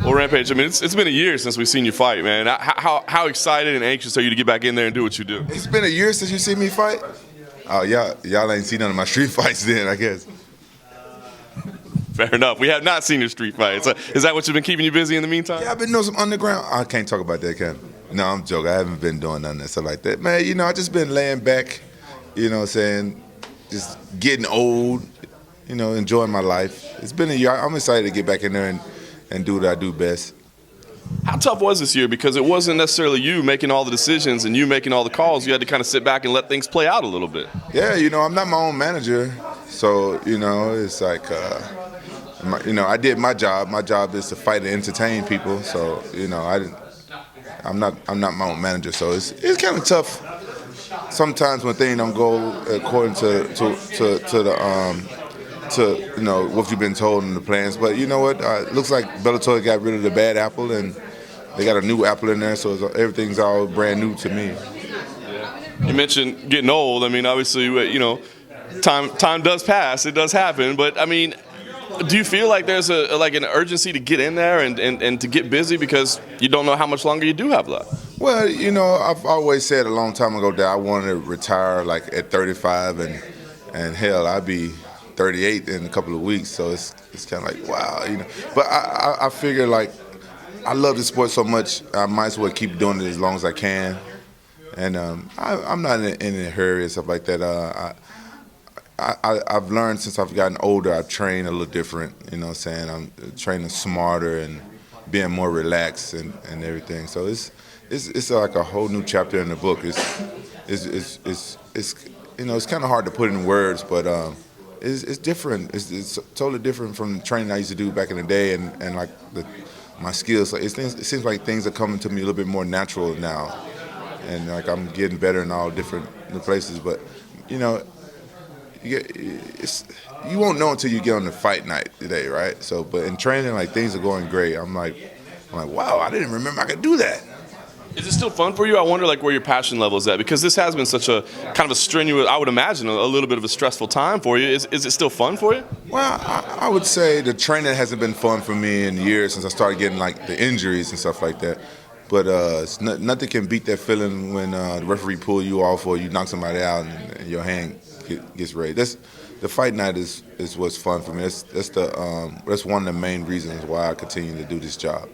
Well, Rampage, I mean, it's been a year since we've seen you fight, man. How excited and anxious are you to get back in there and do what you do? It's been a year since you see me fight? Oh, y'all ain't seen none of my street fights then, I guess. Fair enough. We have not seen your street fights. Is that what's been keeping you busy in the meantime? Yeah, I've been doing some underground. I can't talk about that, can I? No, I'm joking. I haven't been doing none of that stuff like that. Man, you know, I just been laying back, you know what I'm saying, just getting old, you know, enjoying my life. It's been a year. I'm excited to get back in there and do what I do best. How tough was this year? Because it wasn't necessarily you making all the decisions and you making all the calls. You had to kind of sit back and let things play out a little bit. Yeah, you know, I'm not my own manager. So, you know, it's like, I did my job. My job is to fight and entertain people. So, you know, I'm not my own manager. So it's kind of tough sometimes when things don't go according to you know what you've been told in the plans. But you know what? It looks like Bellator got rid of the bad apple and they got a new apple in there. So everything's all brand new to me. You mentioned getting old. I mean, obviously, you know, time does pass. It does happen. But I mean, do you feel like there's an urgency to get in there and to get busy because you don't know how much longer you do have left? Well, you know, I've always said a long time ago that I wanted to retire like at 35, and hell, I'd be 38 in a couple of weeks. So it's kind of like, wow, you know. But I figure like I love the sport so much, I might as well keep doing it as long as I can. And I'm not in a hurry and stuff like that. I've learned since I've gotten older, I've trained a little different, you know what I'm saying? I'm training smarter and being more relaxed and everything. So it's like a whole new chapter in the book. It's you know, it's kind of hard to put in words, but it's different. It's totally different from the training I used to do back in the day and like my skills. Like it seems like things are coming to me a little bit more natural now. And like I'm getting better in all different places, but you know, you won't know until you get on the fight night today, right? So, but in training, like things are going great. I'm like, wow, I didn't remember I could do that. Is it still fun for you? I wonder like where your passion level is at because this has been such a kind of a strenuous, I would imagine, a little bit of a stressful time for you. Is it still fun for you? Well, I would say the training hasn't been fun for me in years since I started getting like the injuries and stuff like that. But nothing can beat that feeling when the referee pull you off or you knock somebody out and your hand gets raised. The fight night is what's fun for me. That's one of the main reasons why I continue to do this job.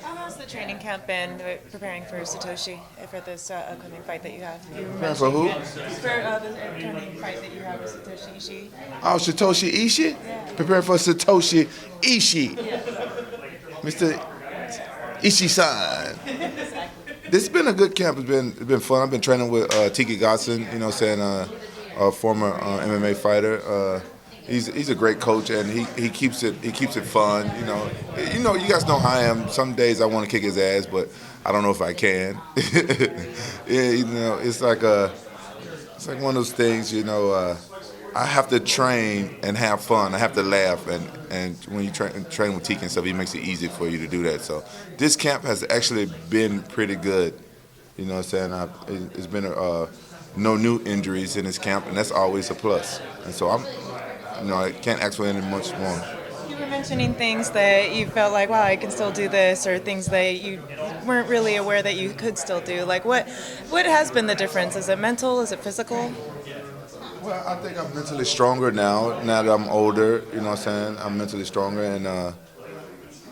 How has the training camp been preparing for Satoshi for this upcoming fight that you have? Preparing for who? For the upcoming fight that you have with Satoshi Ishii. Oh, Satoshi Ishii? Yeah. Preparing for Satoshi Ishii. Yeah. Mr. Ishii-san. Exactly. This has been a good camp. It's been fun. I've been training with Tiki Godson, you know what I'm saying, a former MMA fighter. He's a great coach, and he keeps it fun. You know, you guys know how I am. Some days I want to kick his ass, but I don't know if I can. Yeah, you know, it's like one of those things. You know, I have to train and have fun. I have to laugh, and when you train with Tiki and stuff, he makes it easy for you to do that. So this camp has actually been pretty good. You know what I'm saying? It's been no new injuries in this camp, and that's always a plus. And so I can't ask for any much more. You were mentioning things that you felt like, wow, I can still do this, or things that you weren't really aware that you could still do. Like, what has been the difference? Is it mental? Is it physical? Well, I think I'm mentally stronger now that I'm older. You know what I'm saying? I'm mentally stronger, and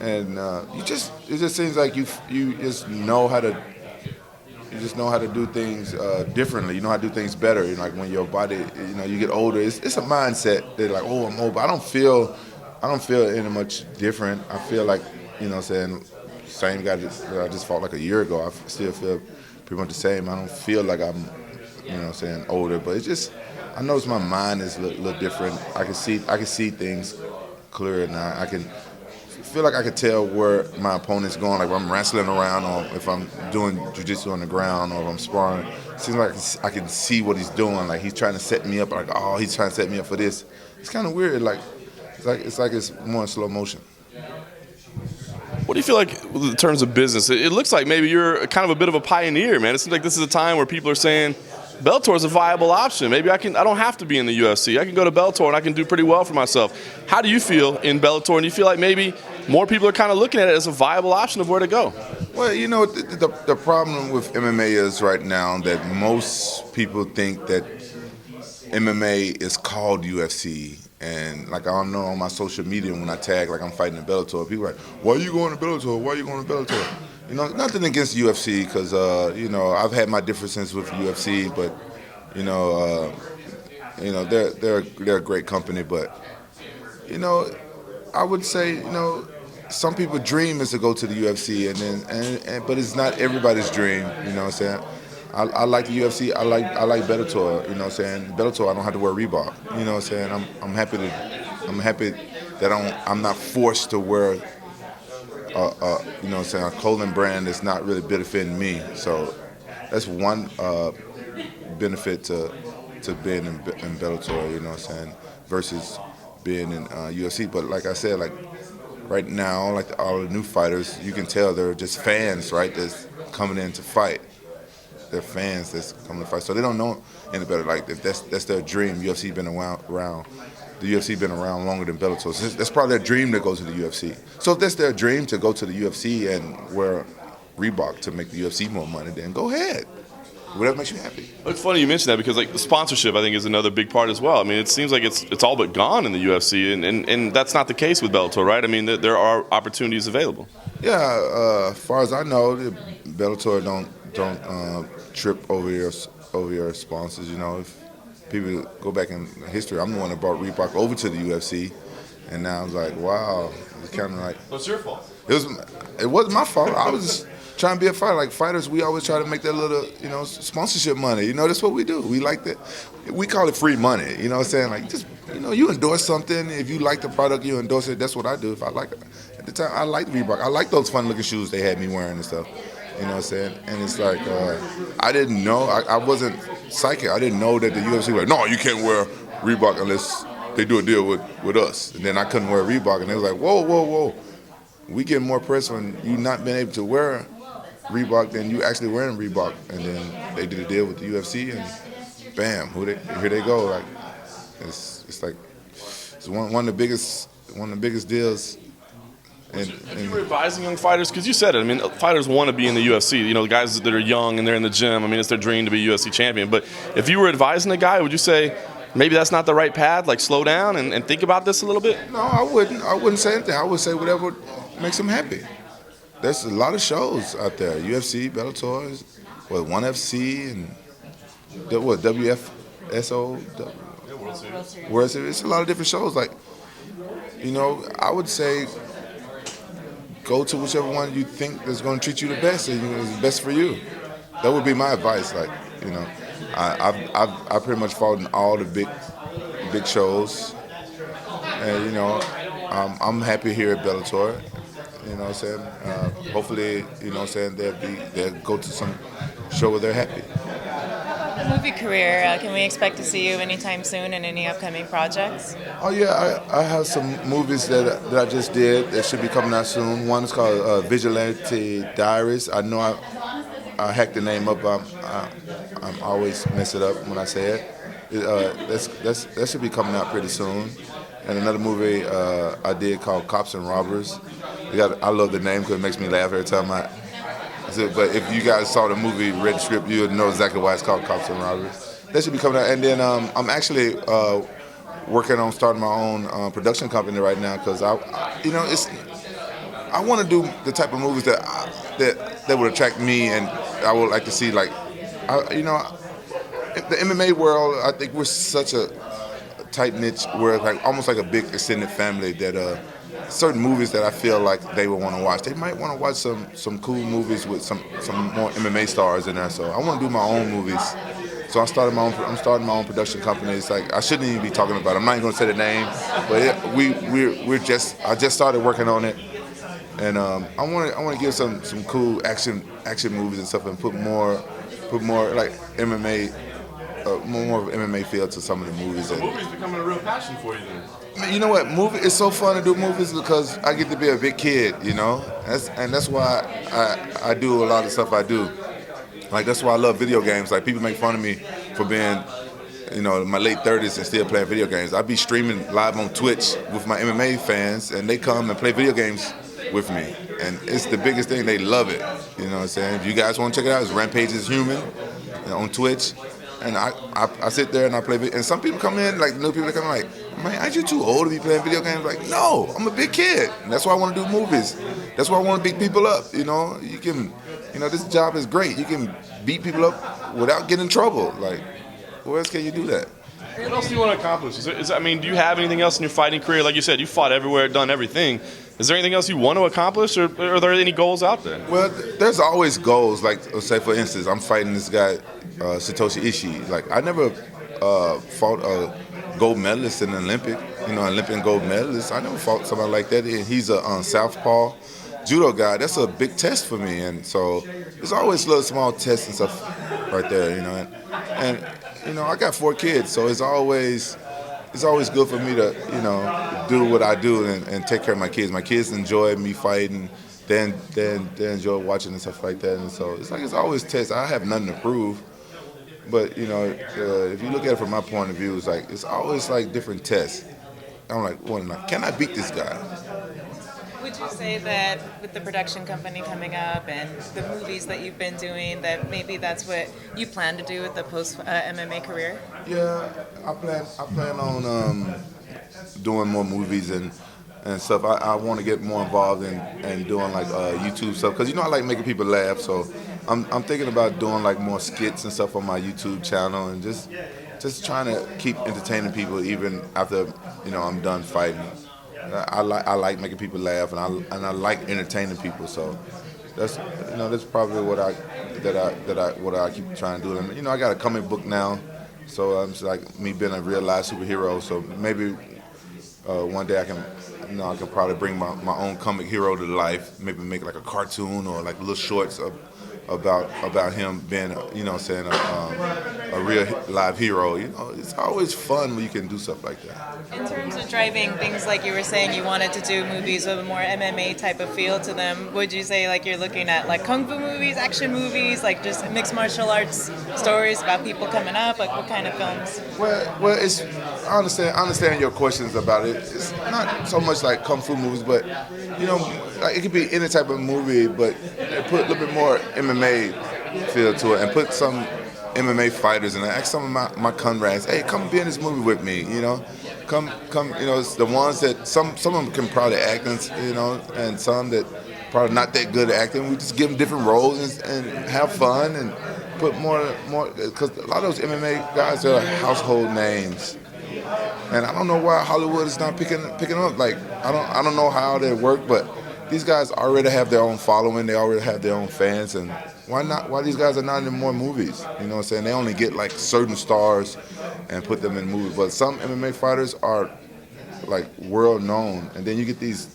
it just seems like you just know how to. You just know how to do things differently. You know how to do things better. You know, like when your body, you know, you get older, it's a mindset. They're like, oh, I'm old, but I don't feel any much different. I feel like, you know what I'm saying, same guy that I just fought like a year ago. I still feel pretty much the same. I don't feel like I'm, you know what I'm saying, older, but it's just, I notice my mind is a little different. I can see things clearer now. I can feel like I could tell where my opponent's going, like if I'm wrestling around or if I'm doing jiu-jitsu on the ground or if I'm sparring. It seems like I can see what he's doing. Like he's trying to set me up, like, oh, he's trying to set me up for this. It's kind of weird. It's like it's more in slow motion. What do you feel like in terms of business? It looks like maybe you're kind of a bit of a pioneer, man. It seems like this is a time where people are saying, Bellator is a viable option. Maybe I don't have to be in the UFC. I can go to Bellator and I can do pretty well for myself. How do you feel in Bellator? And do you feel like maybe more people are kind of looking at it as a viable option of where to go? Well, you know, the problem with MMA is right now that most people think that MMA is called UFC. And like, I don't know, on my social media when I tag like I'm fighting in Bellator, people are like, why are you going to Bellator? Why are you going to Bellator? You know, nothing against UFC because, you know, I've had my differences with UFC, but, you know, they're a great company. But, you know, I would say, you know, some people's dream is to go to the UFC, but it's not everybody's dream. You know what I'm saying? I like the UFC. I like Bellator. You know what I'm saying? Bellator, I don't have to wear Reebok. You know what I'm saying? I'm happy that I'm not forced to wear. You know what I'm saying? A clothing brand that's not really benefiting me. So that's one benefit to being in Bellator. You know what I'm saying? Versus being in UFC. But like I said, like right now, like all the new fighters, you can tell they're just fans, right? That's coming in to fight. They're fans that's coming to fight, so they don't know any better. Like that's their dream. UFC been around. The UFC been around longer than Bellator. So that's probably their dream to go to the UFC. So if that's their dream to go to the UFC and wear Reebok to make the UFC more money, then go ahead. Whatever makes you happy. It's funny you mentioned that because like the sponsorship I think is another big part as well. I mean, it seems like it's all but gone in the UFC, and that's not the case with Bellator, right? I mean, there are opportunities available. Yeah, as far as I know, Bellator don't trip over your sponsors. You know, if people go back in history, I'm the one that brought Reebok over to the UFC, and now it's like, wow, it's kind of like. What's your fault? It wasn't my fault. I was just trying to be a fighter. Like fighters, we always try to make that little, you know, sponsorship money. You know, that's what we do. We like that. We call it free money. You know what I'm saying? Like, just, you know, you endorse something. If you like the product, you endorse it. That's what I do if I like it. At the time, I liked Reebok. I like those fun-looking shoes they had me wearing and stuff. You know what I'm saying? And it's like, I didn't know. I wasn't psychic. I didn't know that the UFC was like, no, you can't wear Reebok unless they do a deal with us. And then I couldn't wear Reebok. And they was like, whoa. We get more press when you not being able to wear Reebok than you actually wearing Reebok. And then they did a deal with the UFC, and bam, here they go. Like it's like it's one of the biggest deals. If you were advising young fighters, because you said it, I mean, fighters want to be in the UFC. You know, the guys that are young and they're in the gym, I mean, it's their dream to be UFC champion. But if you were advising a guy, would you say maybe that's not the right path, like slow down and think about this a little bit? No, I wouldn't. I wouldn't say anything. I would say whatever makes them happy. There's a lot of shows out there. UFC, Bellator, ONE FC, and WFSO, World Series. It's a lot of different shows. Like, you know, I would say go to whichever one you think is going to treat you the best and is best for you. That would be my advice. Like, you know, I pretty much fought in all the big shows, and you know, I'm happy here at Bellator. You know what I'm saying? Hopefully, you know what I'm saying, they'll go to some show where they're happy. The movie career, can we expect to see you anytime soon in any upcoming projects? Oh yeah, I have some movies that I just did that should be coming out soon. One is called Vigilante Diaries. I know I hacked the name up. I'm always mess it up when I say it. That should be coming out pretty soon. And another movie I did called Cops and Robbers. I love the name because it makes me laugh every time but if you guys saw the movie, read the script, you would know exactly why it's called Cops and Robbers. That should be coming out. And then I'm actually working on starting my own production company right now because I want to do the type of movies that would attract me, and I would like to see, like, you know, the MMA world. I think we're such a tight niche. We're like almost like a big extended family that. Certain movies that I feel like they would want to watch. They might want to watch some cool movies with some more MMA stars in there. So I want to do my own movies. So I'm starting my own production company. It's like I shouldn't even be talking about it. I'm not even going to say the name, but I just started working on it, and I want to give some cool action movies and stuff, and put more like MMA. More of MMA feel to some of the movies. So movies becoming a real passion for you then? You know what? It's so fun to do movies because I get to be a big kid, you know? That's why I do a lot of stuff I do. Like, that's why I love video games. Like, people make fun of me for being, in my late 30s and still playing video games. I'd be streaming live on Twitch with my MMA fans, and they come and play video games with me. And it's the biggest thing. They love it. You know what I'm saying? If you guys want to check it out, it's Rampage is Human on Twitch. And I sit there and I play video. And some people come in, like new people that come in, like, man, aren't you too old to be playing video games? Like, no, I'm a big kid. And that's why I want to do movies. That's why I want to beat people up. You can, this job is great. You can beat people up without getting in trouble. Like, where else can you do that? What else do you want to accomplish? Do you have anything else in your fighting career? Like you said, you fought everywhere, done everything. Is there anything else you want to accomplish, or are there any goals out there? Well, there's always goals. Like, say, for instance, I'm fighting this guy, Satoshi Ishii. Like, I never fought a gold medalist in the Olympic, Olympian gold medalist. I never fought somebody like that. And he's a southpaw judo guy. That's a big test for me. And so there's always little small tests and stuff right there, And I got 4 kids, so it's always good for me to, do what I do and take care of my kids. My kids enjoy me fighting. They enjoy watching and stuff like that. And so it's always tests. I have nothing to prove. But, if you look at it from my point of view, it's always like different tests. I'm like, can I beat this guy? Would you say that with the production company coming up and the movies that you've been doing, that maybe that's what you plan to do with the post-MMA career? Yeah, I plan on doing more movies and stuff. I want to get more involved in doing like YouTube stuff because I like making people laugh. So I'm thinking about doing like more skits and stuff on my YouTube channel and just trying to keep entertaining people even after I'm done fighting. I like making people laugh and I like entertaining people. So that's probably what I keep trying to do. And I got a comic book now, so I'm just like me being a real life superhero. So maybe one day I can probably bring my own comic hero to life. Maybe make like a cartoon or like little shorts about him being a real live hero. It's always fun when you can do stuff like that. In terms of driving things, like you were saying, you wanted to do movies with a more MMA type of feel to them. Would you say like you're looking at like kung fu movies, action movies, like just mixed martial arts stories about people coming up? Like what kind of films? Well, I understand your questions about it. It's not so much like kung fu movies, but like it could be any type of movie, but put a little bit more MMA feel to it and put some MMA fighters in it. Ask some of my comrades, hey, come be in this movie with me, Come, it's the ones that some of them can probably act, and some that probably not that good at acting. We just give them different roles and have fun and put more, because a lot of those MMA guys are household names. And I don't know why Hollywood is not picking up. Like, I don't know how they work, but these guys already have their own following. They already have their own fans, and why these guys are not in more movies? You know what I'm saying? They only get like certain stars and put them in movies. But some MMA fighters are like world known, and then you get these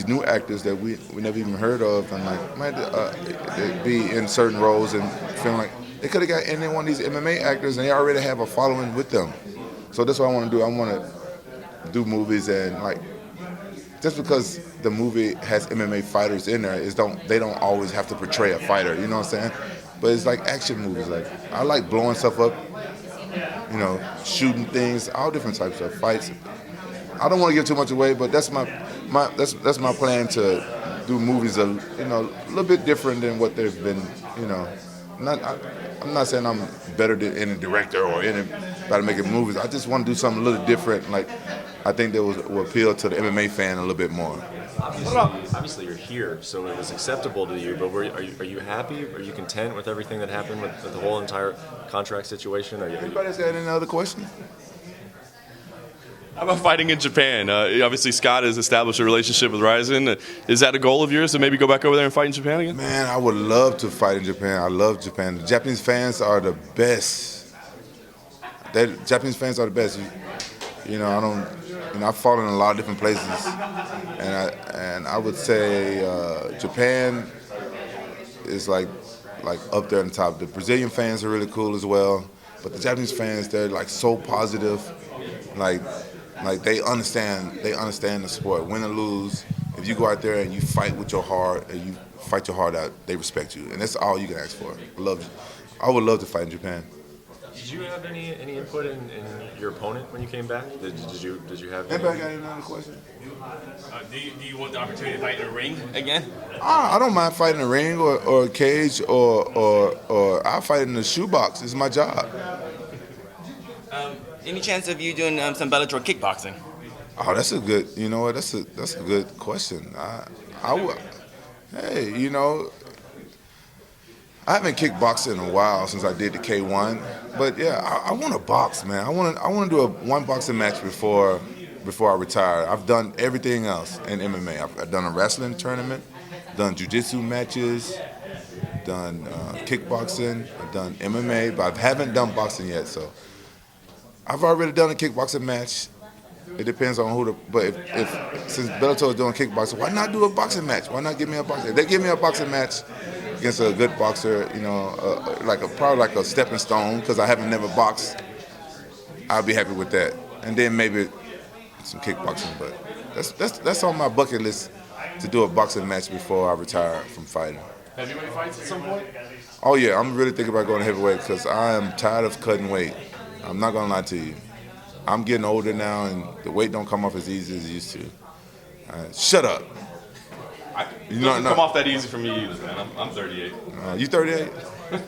new actors that we never even heard of, and like they be in certain roles and feeling like they could have got any one of these MMA actors, and they already have a following with them. So that's what I want to do. I want to do movies, and like just because the movie has MMA fighters in there, they don't always have to portray a fighter. You know what I'm saying? But it's like action movies. Like I like blowing stuff up, shooting things, all different types of fights. I don't want to give too much away, but that's my plan to do movies a little bit different than what they've been. I'm not saying I'm better than any director or anybody making movies. I just want to do something a little different. Like I think that will appeal to the MMA fan a little bit more. Obviously, you're here, so it was acceptable to you. But are you happy? Are you content with everything that happened with the whole entire contract situation? Anybody's got any other questions? How about fighting in Japan? Obviously, Scott has established a relationship with Ryzen. Is that a goal of yours to maybe go back over there and fight in Japan again? Man, I would love to fight in Japan. I love Japan. The Japanese fans are the best. Japanese fans are the best. I've fought in a lot of different places, and I would say Japan is like up there on top. The Brazilian fans are really cool as well, but the Japanese fans, they're like so positive, like they understand the sport. Win or lose, if you go out there and you fight with your heart and you fight your heart out, they respect you, and that's all you can ask for. I would love to fight in Japan. Did you have any input in your opponent when you came back? Did you have? Anybody got another question? Do you want the opportunity to fight in a ring again? I don't mind fighting in a ring or a cage or I fight in the shoebox. It's my job. Any chance of you doing some Bellator kickboxing? Oh, that's a good. You know what? That's a good question. Hey, you know, I haven't kickboxed in a while since I did the K1. But yeah, I want to box, man. I want to do one boxing match before I retire. I've done everything else in MMA. I've done a wrestling tournament, done jiu-jitsu matches, done kickboxing, I've done MMA, but I haven't done boxing yet. So I've already done a kickboxing match. It depends on who but if since Bellator is doing kickboxing, why not do a boxing match? Why not give me a boxing? If they give me a boxing match against a good boxer, you know, probably like a stepping stone, because I haven't never boxed, I'll be happy with that. And then maybe some kickboxing, but that's on my bucket list, to do a boxing match before I retire from fighting. Heavyweight fights at some point? Oh yeah, I'm really thinking about going to heavyweight because I am tired of cutting weight. I'm not gonna lie to you. I'm getting older now, and the weight don't come off as easy as it used to. Shut up. It doesn't come off that easy for me either, man. I'm 38. You 38?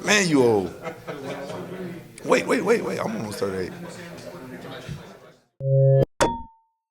Man, you old. Wait. I'm almost 38.